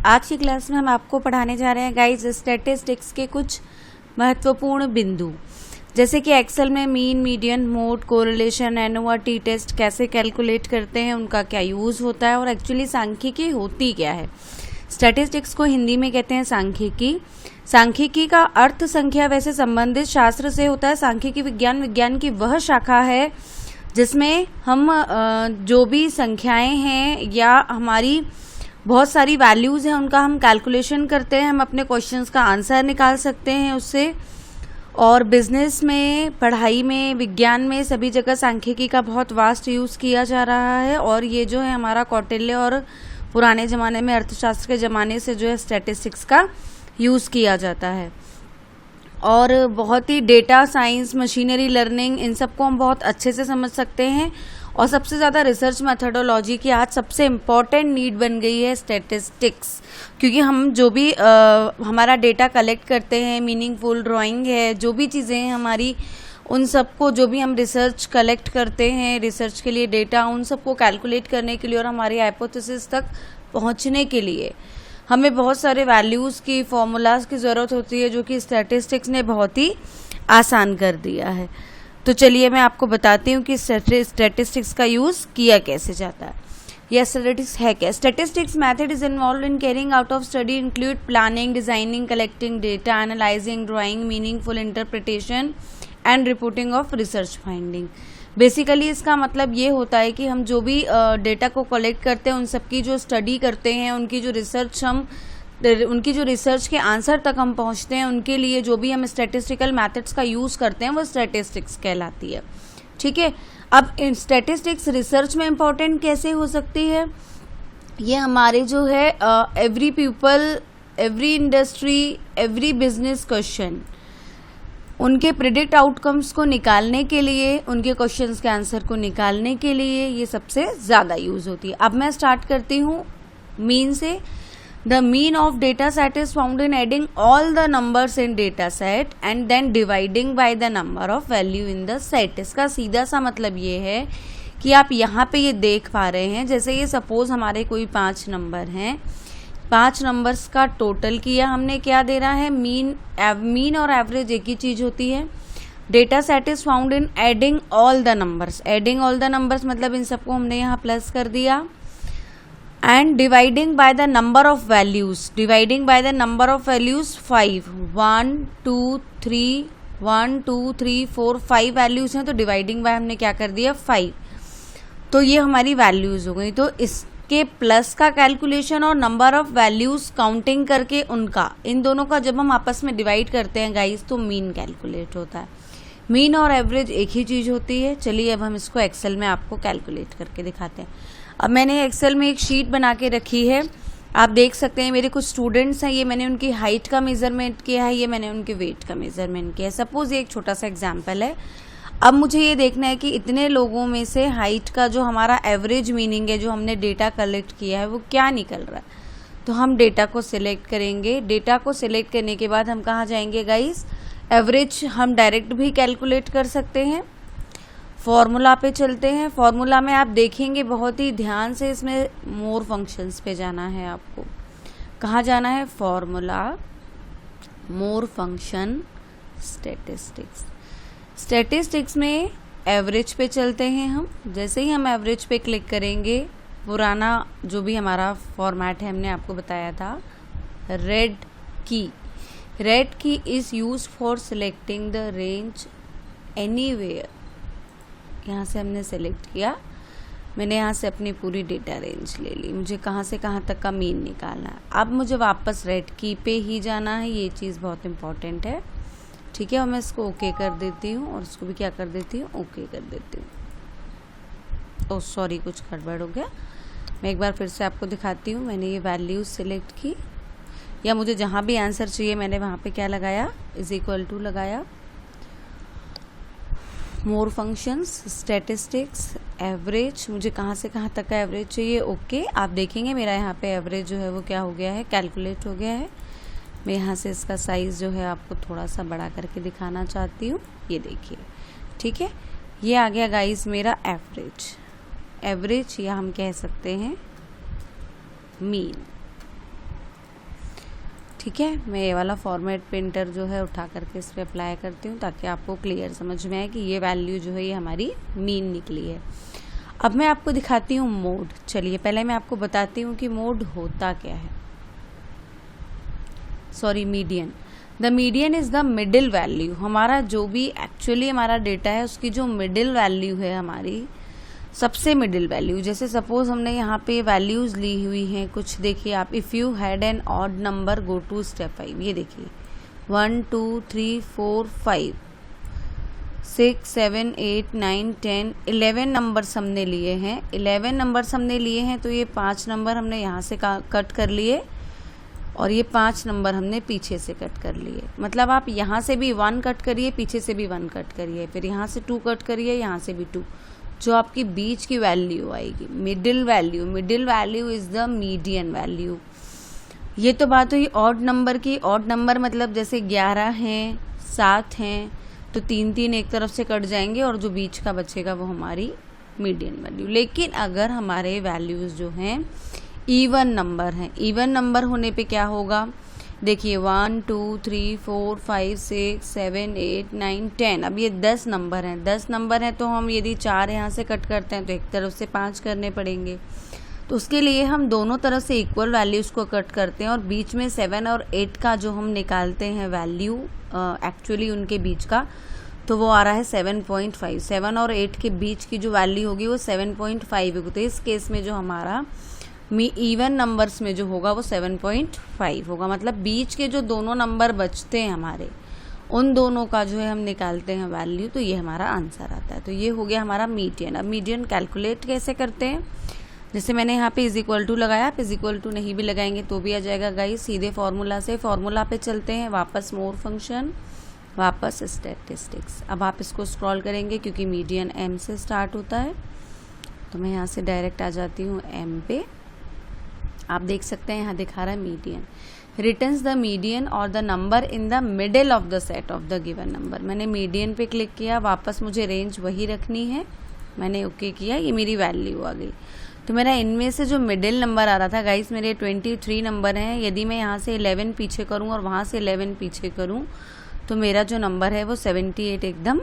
आज की क्लास में हम आपको पढ़ाने जा रहे हैं गाइस स्टैटिस्टिक्स के कुछ महत्वपूर्ण बिंदु, जैसे कि एक्सेल में mean, median, mode, correlation, ANOVA, T test कैसे कैलकुलेट करते हैं, उनका क्या यूज़ होता है और एक्चुअली सांख्यिकी होती क्या है। स्टैटिस्टिक्स को हिंदी में कहते हैं सांख्यिकी। सांख्यिकी का अर्थ संख्या वैसे संबंधित शास्त्र से होता है। सांख्यिकी विज्ञान की वह शाखा है जिसमें हम जो भी संख्याएं हैं या हमारी बहुत सारी वैल्यूज़ हैं उनका हम कैलकुलेशन करते हैं, हम अपने क्वेश्चंस का आंसर निकाल सकते हैं उससे। और बिजनेस में, पढ़ाई में, विज्ञान में सभी जगह सांख्यिकी का बहुत वास्ट यूज़ किया जा रहा है। और ये जो है हमारा कौटिल्य और पुराने ज़माने में अर्थशास्त्र के ज़माने से जो है स्टैटिस्टिक्स का यूज़ किया जाता है। और बहुत ही डेटा साइंस, मशीनरी लर्निंग, इन सबको हम बहुत अच्छे से समझ सकते हैं। और सबसे ज़्यादा रिसर्च मेथडोलॉजी की आज सबसे इम्पॉर्टेंट नीड बन गई है स्टैटिस्टिक्स, क्योंकि हम जो भी हमारा डेटा कलेक्ट करते हैं, मीनिंगफुल ड्राइंग है, जो भी चीज़ें हैं हमारी, उन सबको जो भी हम रिसर्च कलेक्ट करते हैं, रिसर्च के लिए डेटा, उन सबको कैलकुलेट करने के लिए और हमारी हाइपोथेसिस तक पहुंचने के लिए हमें बहुत सारे वैल्यूज़ की, फॉर्मूलाज की ज़रूरत होती है, जो कि स्टैटिस्टिक्स ने बहुत ही आसान कर दिया है। तो चलिए मैं आपको बताती हूँ कि स्टैटिस्टिक्स का यूज़ किया कैसे जाता है या स्टैटिस्टिक्स है क्या। Statistics method is involve in carrying out of study include planning, designing, collecting data, analysing, drawing, meaningful interpretation and reporting of research finding. Basically इसका मतलब ये होता है कि हम जो भी डेटा को कलेक्ट करते हैं, उन सबकी जो स्टडी करते हैं, उनकी जो रिसर्च के आंसर तक हम पहुंचते हैं, उनके लिए जो भी हम स्टैटिस्टिकल मेथड्स का यूज़ करते हैं वो स्टैटिस्टिक्स कहलाती है। ठीक है। अब स्टैटिस्टिक्स रिसर्च में इम्पॉर्टेंट कैसे हो सकती है, ये हमारे जो है every people, every industry, every business question, उनके प्रिडिक्ट आउटकम्स को निकालने के लिए, उनके क्वेश्चंस के आंसर को निकालने के लिए ये सबसे ज़्यादा यूज़ होती है। अब मैं स्टार्ट करती हूँ मीन से। The mean of data set is found in adding all the numbers in data set and then dividing by the number of value in the set। इसका सीधा सा मतलब ये है कि आप यहाँ पे ये देख पा रहे हैं, जैसे ये सपोज हमारे कोई 5 नंबर हैं, 5 नंबर्स का टोटल किया हमने, क्या दे रहा है, मीन और एवरेज एक ही चीज़ होती है। Data set is found in adding all the numbers. Adding all the numbers मतलब इन सबको हमने यहाँ प्लस कर दिया। And dividing by the number of values, dividing by the number of values 5, 1 2 3 4 5 values हैं, तो डिवाइडिंग बाय हमने क्या कर दिया 5, तो ये हमारी वैल्यूज हो गई। तो इसके प्लस का कैलकुलेशन और नंबर ऑफ वैल्यूज काउंटिंग करके उनका, इन दोनों का जब हम आपस में डिवाइड करते हैं गाइस, तो मीन कैलकुलेट होता है। मीन और एवरेज एक ही चीज़ होती है। चलिए अब हम इसको एक्सेल में आपको कैलकुलेट करके दिखाते हैं। अब मैंने एक्सेल में एक शीट बना के रखी है, आप देख सकते हैं मेरे कुछ स्टूडेंट्स हैं, ये मैंने उनकी हाइट का मेज़रमेंट किया है, ये मैंने उनके वेट का मेज़रमेंट किया है। सपोज ये एक छोटा सा एग्जांपल है। अब मुझे ये देखना है कि इतने लोगों में से हाइट का जो हमारा एवरेज मीनिंग है, जो हमने डेटा कलेक्ट किया है, वो क्या निकल रहा है। तो हम डेटा को सिलेक्ट करेंगे। डेटा को सिलेक्ट करने के बाद हम कहाँ जाएंगे गाइस, एवरेज हम डायरेक्ट भी कैलकुलेट कर सकते हैं। फॉर्मूला पे चलते हैं। फॉर्मूला में आप देखेंगे बहुत ही ध्यान से, इसमें मोर फंक्शंस पे जाना है आपको। कहाँ जाना है, फॉर्मूला, मोर फंक्शन, स्टैटिस्टिक्स। स्टैटिस्टिक्स में एवरेज पे चलते हैं हम। जैसे ही हम एवरेज पे क्लिक करेंगे, पुराना जो भी हमारा फॉर्मेट है हमने आपको बताया था, रेड की is use for selecting the range anywhere. यहाँ से हमने सेलेक्ट किया, मैंने यहाँ से अपनी पूरी डेटा रेंज ले ली, मुझे कहाँ से कहाँ तक का मीन निकालना है। अब मुझे वापस रेड की पे ही जाना है, ये चीज़ बहुत इंपॉर्टेंट है। ठीक है, और मैं इसको ओके कर देती हूँ और इसको भी क्या कर देती हूँ, ओके कर देती हूँ। ओह सॉरी, कुछ गड़बड़ हो गया। मैं एक बार फिर से आपको दिखाती हूँ। मैंने ये वैल्यूज सेलेक्ट की, या मुझे जहाँ भी आंसर चाहिए मैंने वहाँ पे क्या लगाया, इज इक्वल टू लगाया। मोर फंक्शंस, स्टैटिस्टिक्स, एवरेज, मुझे कहाँ से कहाँ तक का एवरेज चाहिए, ओके। आप देखेंगे मेरा यहाँ पे एवरेज जो है वो क्या हो गया है, कैलकुलेट हो गया है। मैं यहाँ से इसका साइज़ जो है आपको थोड़ा सा बड़ा करके दिखाना चाहती हूँ, ये देखिए। ठीक है, ये आ गया गाइस मेरा एवरेज, या हम कह सकते हैं मीन। ठीक है, मैं ये वाला फॉर्मेट प्रिंटर जो है उठा करके इस पर अप्लाई करती हूँ ताकि आपको क्लियर समझ में आए कि ये वैल्यू जो है ये हमारी मीन निकली है। अब मैं आपको दिखाती हूँ मोड। चलिए पहले मैं आपको बताती हूँ कि मोड होता क्या है। Sorry, median. The median is the middle value. हमारा जो भी एक्चुअली हमारा डेटा है उसकी जो मिडिल वैल्यू है, हमारी सबसे मिडिल वैल्यू। जैसे सपोज हमने यहाँ पे वैल्यूज़ ली हुई हैं कुछ, देखिए आप, if you had an odd number go to step 5। ये देखिए 1 2 3 4 5 6 7 8 9 10 11 नंबर्स हमने लिए हैं। 11 नंबर्स हमने लिए हैं तो ये 5 नंबर हमने यहाँ से कट कर लिए और ये 5 नंबर हमने पीछे से कट कर लिए। मतलब आप यहाँ से भी 1 कट करिए, पीछे से भी 1 कट करिए, फिर यहाँ से 2 कट करिए, यहाँ से भी 2। जो आपकी बीच की वैल्यू आएगी middle value, middle value is the median value. ये तो बात हुई ऑड नंबर की। ऑड नंबर मतलब जैसे 11 हैं, 7 हैं, तो 3 एक तरफ से कट जाएंगे और जो बीच का बचेगा वो हमारी मीडियन वैल्यू। लेकिन अगर हमारे वैल्यूज़ जो हैं इवन नंबर हैं, इवन नंबर होने पे क्या होगा, देखिए 1 2 3 4 5 6 7 8 9 10। अब ये 10 नंबर हैं। 10 नंबर हैं तो हम यदि 4 यहाँ से कट करते हैं तो एक तरफ से 5 करने पड़ेंगे। तो उसके लिए हम दोनों तरफ से इक्वल वैल्यूज़ को कट करते हैं और बीच में 7 और 8 का जो हम निकालते हैं वैल्यू एक्चुअली उनके बीच का, तो वो आ रहा है 7.5। 7 और 8 के बीच की जो वैल्यू होगी वो 7.5 होगी। तो इस केस में जो हमारा इवन नंबर्स में जो होगा वो 7.5 होगा। मतलब बीच के जो दोनों नंबर बचते हैं हमारे, उन दोनों का जो है हम निकालते हैं वैल्यू, तो ये हमारा आंसर आता है। तो ये हो गया हमारा मीडियन। अब मीडियन कैलकुलेट कैसे करते हैं, जैसे मैंने यहाँ पे इज इक्वल टू लगाया, आप इज इक्वल टू नहीं भी लगाएंगे तो भी आ जाएगा गाइस। सीधे फॉर्मूला से फॉर्मूला पे चलते हैं, वापस मोर फंक्शन, वापस स्टैटिस्टिक्स। अब आप इसको स्क्रॉल करेंगे क्योंकि मीडियन एम से स्टार्ट होता है, तो मैं यहाँ से डायरेक्ट आ जाती हूँ एम पे। आप देख सकते हैं यहाँ दिखा रहा है मीडियन रिटर्न्स द मीडियन और the number in the middle of the set of the given number. मैंने मीडियन पे क्लिक किया, वापस मुझे रेंज वही रखनी है, मैंने ओके किया, ये मेरी वैल्यू आ गई। तो मेरा इनमें से जो मिडिल नंबर आ रहा था गाइस, मेरे 23 नंबर हैं। यदि मैं यहाँ से 11 पीछे करूँ और वहाँ से 11 पीछे करूँ तो मेरा जो नंबर है वो 78 एकदम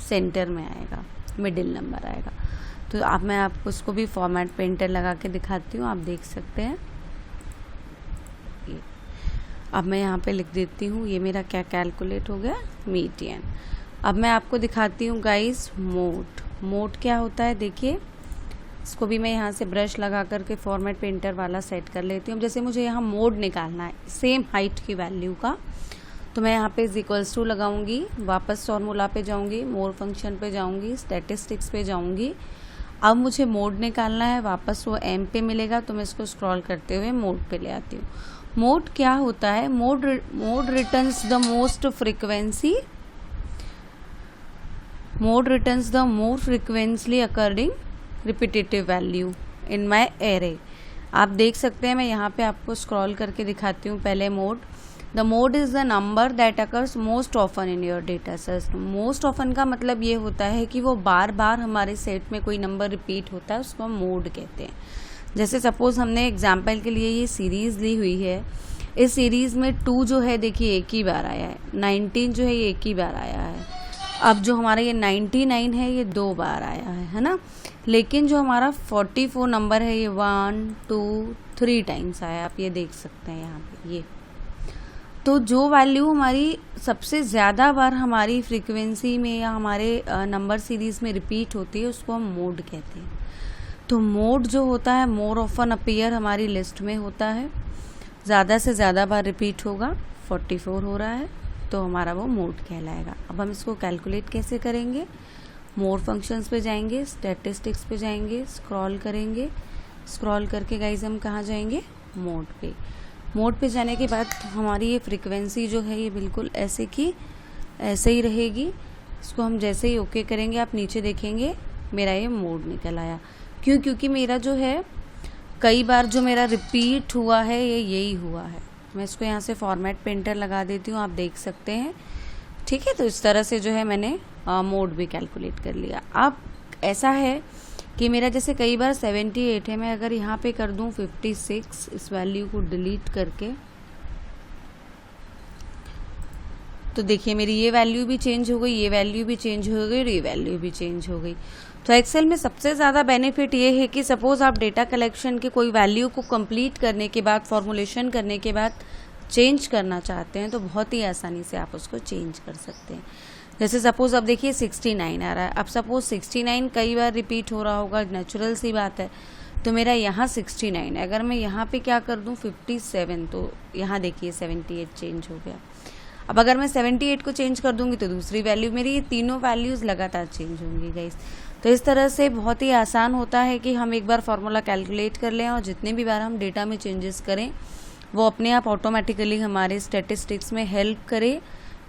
सेंटर में आएगा, मिडिल नंबर आएगा। तो अब मैं आपको उसको भी फॉर्मेट पेंटर लगा के दिखाती हूँ, आप देख सकते हैं। अब मैं यहाँ पे लिख देती हूँ, ये मेरा क्या कैलकुलेट हो गया, मीडियन। अब मैं आपको दिखाती हूँ गाइस मोड। मोड क्या होता है, देखिए इसको भी मैं यहाँ से ब्रश लगा करके फॉर्मेट पेंटर वाला सेट कर लेती हूँ। जैसे मुझे यहाँ मोड निकालना है सेम हाइट की वैल्यू का, तो मैं यहाँ पे इज इक्वल्स टू लगाऊंगी, वापस फॉर्मूला पे जाऊंगी, मोर फंक्शन पे जाऊंगी, स्टैटिस्टिक्स पे जाऊंगी। अब मुझे मोड निकालना है, वापस वो एम पे मिलेगा, तो मैं इसको स्क्रॉल करते हुए मोड पे ले आती हूँ। मोड क्या होता है, mode returns the most frequency, mode returns the more frequently occurring repetitive value in my array. आप देख सकते हैं, मैं यहाँ पे आपको स्क्रॉल करके दिखाती हूँ। पहले mode, the mode is the number that occurs most often in your data set. Most often का मतलब ये होता है कि वो बार बार हमारे सेट में कोई नंबर रिपीट होता है, उसको हम मोड कहते हैं। जैसे सपोज हमने एग्जाम्पल के लिए ये सीरीज़ ली हुई है, इस सीरीज़ में 2 जो है देखिए एक ही बार आया है, 19 जो है ये एक ही बार आया है। अब जो हमारा ये 99 है ये 2 बार आया है ना। लेकिन जो हमारा 44 नंबर है ये 1 2 3 टाइम्स आया, आप ये देख सकते हैं यहाँ पे ये। तो जो वैल्यू हमारी सबसे ज़्यादा बार हमारी फ्रीक्वेंसी में या हमारे नंबर सीरीज़ में रिपीट होती है उसको हम मोड कहते हैं। तो मोड जो होता है मोर ऑफन अपीयर हमारी लिस्ट में होता है, ज़्यादा से ज़्यादा बार रिपीट होगा, 44 हो रहा है तो हमारा वो मोड कहलाएगा। अब हम इसको कैलकुलेट कैसे करेंगे, मोर फंक्शंस पे जाएंगे, स्टैटिस्टिक्स पे जाएंगे, स्क्रॉल करेंगे, स्क्रॉल करके गाइज हम कहाँ जाएंगे, मोड पे। मोड पे जाने के बाद हमारी ये फ्रीक्वेंसी जो है ये बिल्कुल ऐसे की ऐसे ही रहेगी। इसको हम जैसे ही ओके करेंगे आप नीचे देखेंगे मेरा ये मोड निकल आया। क्यों, क्योंकि मेरा जो है कई बार जो मेरा रिपीट हुआ है ये यही हुआ है। मैं इसको यहाँ से फॉर्मेट पेंटर लगा देती हूँ, आप देख सकते हैं, ठीक है। तो इस तरह से जो है मैंने मोड भी कैलकुलेट कर लिया। अब ऐसा है कि मेरा जैसे कई बार 78 है, मैं अगर यहाँ पे कर दूँ 56, इस वैल्यू को डिलीट करके तो देखिए मेरी ये वैल्यू भी चेंज हो गई, ये वैल्यू भी चेंज हो गई और ये वैल्यू भी चेंज हो गई। तो एक्सेल में सबसे ज़्यादा बेनिफिट ये है कि सपोज आप डेटा कलेक्शन के कोई वैल्यू को कंप्लीट करने के बाद, फॉर्मुलेशन करने के बाद चेंज करना चाहते हैं तो बहुत ही आसानी से आप उसको चेंज कर सकते हैं। जैसे सपोज अब देखिए 69 आ रहा है, अब सपोज 69 कई बार रिपीट हो रहा होगा, नेचुरल सी बात है। तो मेरा यहाँ 69 है, अगर मैं यहाँ पे क्या कर दूँ 57, तो यहाँ देखिए 78 चेंज हो गया। अब अगर मैं 78 को चेंज कर दूंगी तो दूसरी वैल्यू, मेरी ये तीनों वैल्यूज़ लगातार चेंज होंगी गाइस। तो इस तरह से बहुत ही आसान होता है कि हम एक बार फार्मूला कैलकुलेट कर लें और जितने भी बार हम डेटा में चेंजेस करें वो अपने आप ऑटोमेटिकली हमारे स्टैटिस्टिक्स में हेल्प करे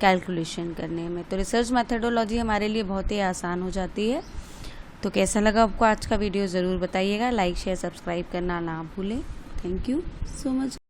कैलकुलेशन करने में। तो रिसर्च मेथडोलॉजी हमारे लिए बहुत ही आसान हो जाती है। तो कैसा लगा आपको आज का वीडियो ज़रूर बताइएगा, लाइक शेयर सब्सक्राइब करना ना भूलें। Thank you so much.